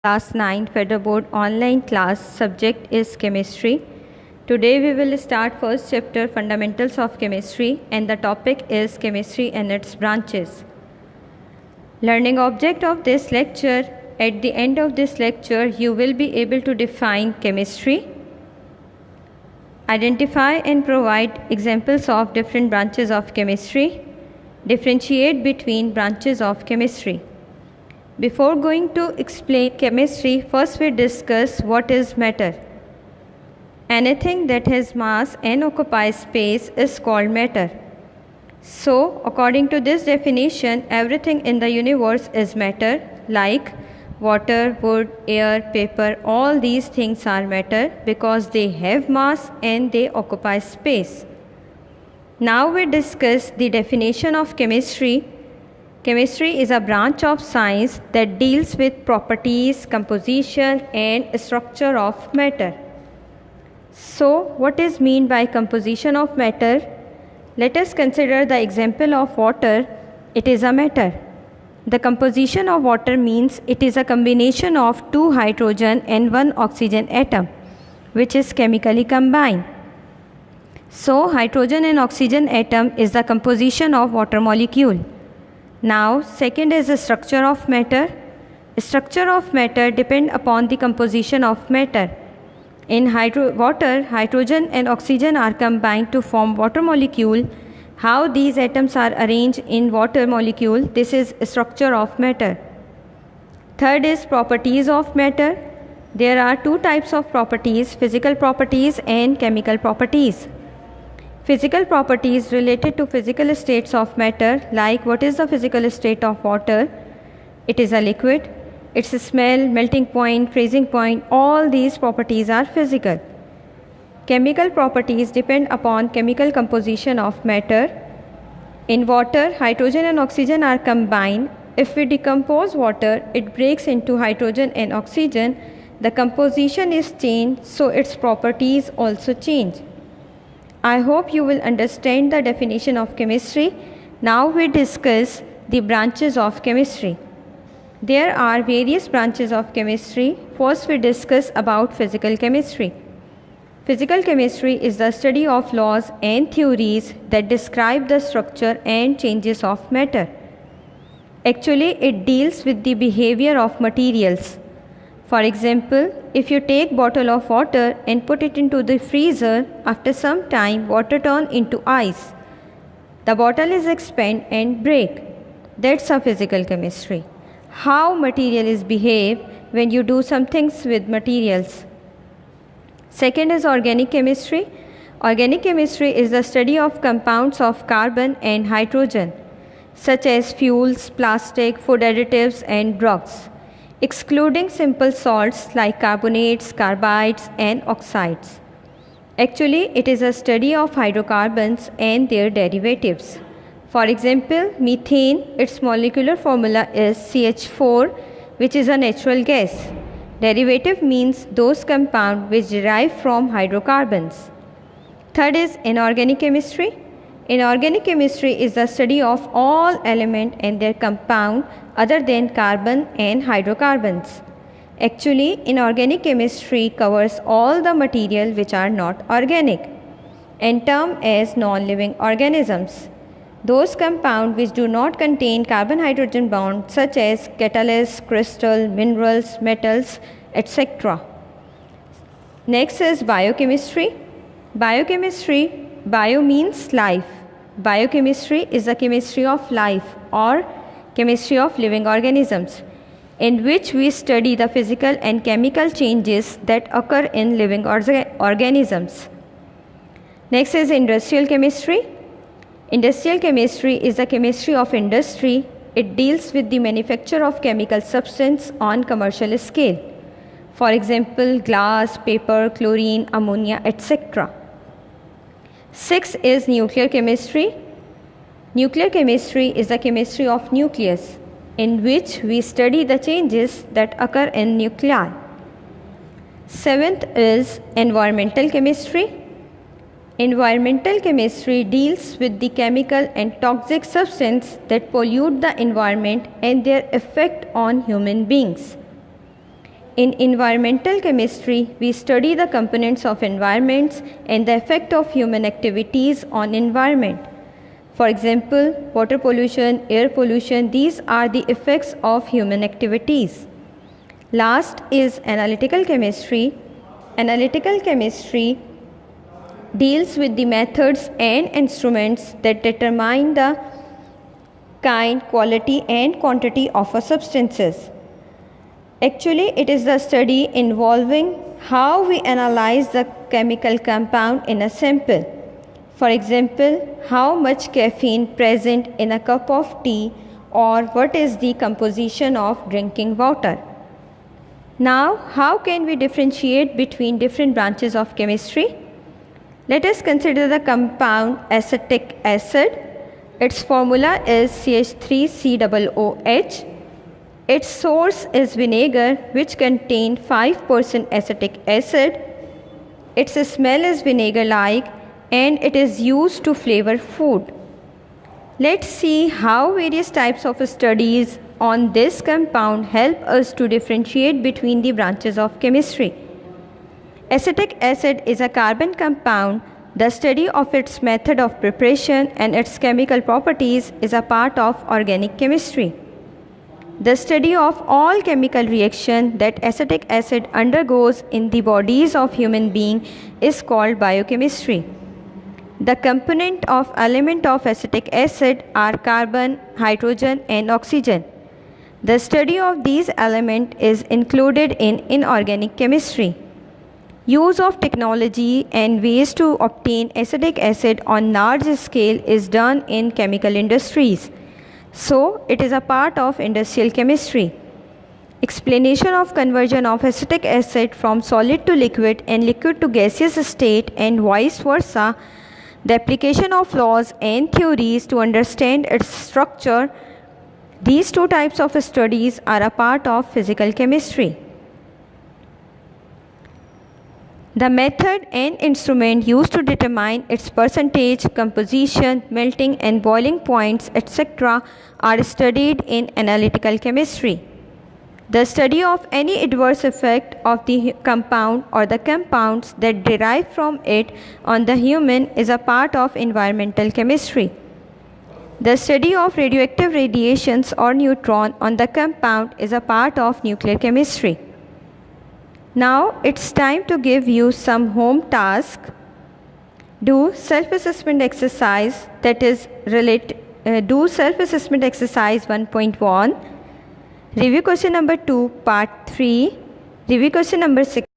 Class 9 Federal Board online class. Subject is chemistry. Today we will start first chapter Fundamentals of Chemistry, and the topic is chemistry and its branches. Learning object of this lecture. At the end of this lecture you will be able to define chemistry, identify and provide examples of different branches of chemistry, differentiate between branches of chemistry. Before going to explain chemistry, first we discuss what is matter. Anything that has mass and occupies space is called matter. So, according to this definition, everything in the universe is matter, like water, wood, air, paper. All these things are matter because they have mass and they occupy space. Now we discuss the definition of chemistry. Chemistry is a branch of science that deals with properties, composition and structure of matter. So, what is meant by composition of matter? Let us consider the example of water. It is a matter. The composition of water means it is a combination of two hydrogen and one oxygen atom, which is chemically combined. So, hydrogen and oxygen atom is the composition of water molecule. Now, second is the structure of matter. Structure of matter depend upon the composition of matter. In water, hydrogen and oxygen are combined to form water molecule. How these atoms are arranged in water molecule, this is structure of matter. Third is properties of matter. There are two types of properties, physical properties and chemical properties. Physical properties related to physical states of matter, like what is the physical state of water? It is a liquid. Its smell, melting point, freezing point, all these properties are physical. Chemical properties depend upon chemical composition of matter. In water, hydrogen and oxygen are combined. If we decompose water, it breaks into hydrogen and oxygen. The composition is changed, so its properties also change. I hope you will understand the definition of chemistry. Now we discuss the branches of chemistry. There are various branches of chemistry. First we discuss about physical chemistry. Physical chemistry is the study of laws and theories that describe the structure and changes of matter. Actually, it deals with the behavior of materials. For example, if you take bottle of water and put it into the freezer, after some time water turn into ice. The bottle is expand and break. That's a physical chemistry. How materials behave when you do some things with materials. Second is organic chemistry. Organic chemistry is the study of compounds of carbon and hydrogen, such as fuels, plastic, food additives and drugs, excluding simple salts like carbonates, carbides and oxides. Actually, it is a study of hydrocarbons and their derivatives. For example, methane, its molecular formula is CH4, which is a natural gas. Derivative means those compounds which derive from hydrocarbons. Third is inorganic chemistry. Inorganic chemistry is the study of all elements and their compound other than carbon and hydrocarbons. Actually, inorganic chemistry covers all the material which are not organic and termed as non-living organisms. Those compounds which do not contain carbon-hydrogen bond, such as catalysts, crystal, minerals, metals, etc. Next is biochemistry. Biochemistry, bio means life. Biochemistry is the chemistry of life or chemistry of living organisms, in which we study the physical and chemical changes that occur in living organisms. Next is industrial chemistry. Industrial chemistry is the chemistry of industry. It deals with the manufacture of chemical substance on commercial scale. For example, glass, paper, chlorine, ammonia, etc. Sixth is nuclear chemistry. Nuclear chemistry is the chemistry of nucleus, in which we study the changes that occur in nuclei. Seventh is environmental chemistry. Environmental chemistry deals with the chemical and toxic substances that pollute the environment and their effect on human beings. In environmental chemistry, we study the components of environments and the effect of human activities on environment. For example, water pollution, air pollution, these are the effects of human activities. Last is analytical chemistry. Analytical chemistry deals with the methods and instruments that determine the kind, quality and quantity of a substances. Actually, it is the study involving how we analyze the chemical compound in a sample. For example, how much caffeine present in a cup of tea, or what is the composition of drinking water. Now, how can we differentiate between different branches of chemistry? Let us consider the compound acetic acid. Its formula is CH3COOH. Its source is vinegar, which contains 5% acetic acid. Its smell is vinegar-like and it is used to flavor food. Let's see how various types of studies on this compound help us to differentiate between the branches of chemistry. Acetic acid is a carbon compound. The study of its method of preparation and its chemical properties is a part of organic chemistry. The study of all chemical reaction that acetic acid undergoes in the bodies of human beings is called biochemistry. The component of element of acetic acid are carbon, hydrogen and oxygen. The study of these elements is included in inorganic chemistry. Use of technology and ways to obtain acetic acid on large scale is done in chemical industries. So, it is a part of industrial chemistry. Explanation of conversion of acetic acid from solid to liquid and liquid to gaseous state and vice versa. The application of laws and theories to understand its structure. These two types of studies are a part of physical chemistry. The method and instrument used to determine its percentage, composition, melting and boiling points, etc. are studied in analytical chemistry. The study of any adverse effect of the compound or the compounds that derive from it on the human is a part of environmental chemistry. The study of radioactive radiations or neutron on the compound is a part of nuclear chemistry. Now it's time to give you some home task. Do self-assessment exercise, that is do self-assessment exercise 1.1. Review question number 2, part 3. Review question number 6.